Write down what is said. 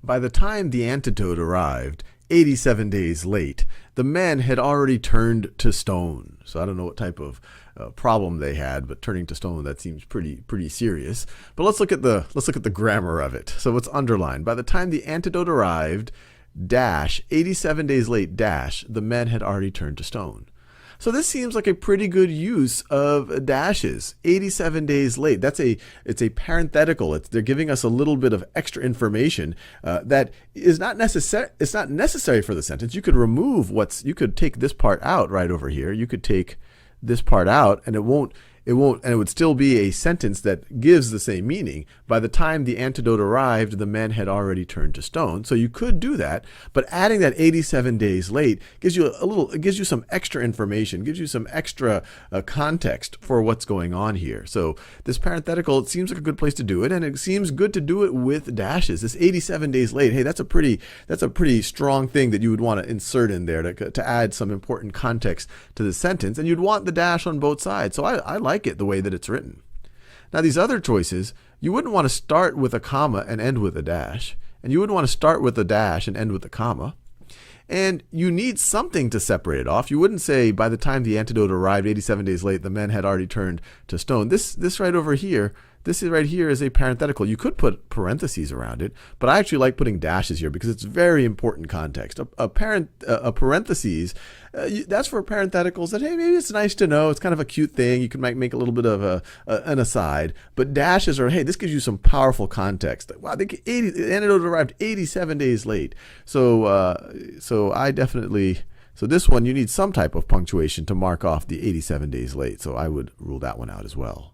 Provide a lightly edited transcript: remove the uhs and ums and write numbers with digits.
By the time the antidote arrived, 87 days late, the men had already turned to stone. So I don't know what type of problem they had, but turning to stone, that seems pretty serious. But let's look at the grammar of it. So what's underlined? By the time the antidote arrived, dash, 87 days late, dash, the men had already turned to stone. So this seems like a pretty good use of dashes. 87 days late. It's a parenthetical. They're giving us a little bit of extra information that is not necessary. It's not necessary for the sentence. You could remove you could take this part out right over here. You could take this part out, and and it would still be a sentence that gives the same meaning. By the time the antidote arrived, the men had already turned to stone. So you could do that, but adding that 87 days late gives you some extra information, gives you some extra context for what's going on here. So this parenthetical, it seems like a good place to do it, and it seems good to do it with dashes. This 87 days late, hey, that's a pretty strong thing that you would want to insert in there to add some important context to the sentence, and you'd want the dash on both sides. So I like it the way that it's written. Now these other choices, you wouldn't want to start with a comma and end with a dash, and you wouldn't want to start with a dash and end with a comma. And you need something to separate it off. You wouldn't say by the time the antidote arrived 87 days late, the men had already turned to stone. This right over here, this right here is a parenthetical. You could put parentheses around it, but I actually like putting dashes here because it's very important context. A parentheses, that's for parentheticals that, hey, maybe it's nice to know. It's kind of a cute thing. You can make a little bit of an aside. But dashes are, hey, this gives you some powerful context. Wow, the antidote arrived 87 days late. So this one, you need some type of punctuation to mark off the 87 days late. So I would rule that one out as well.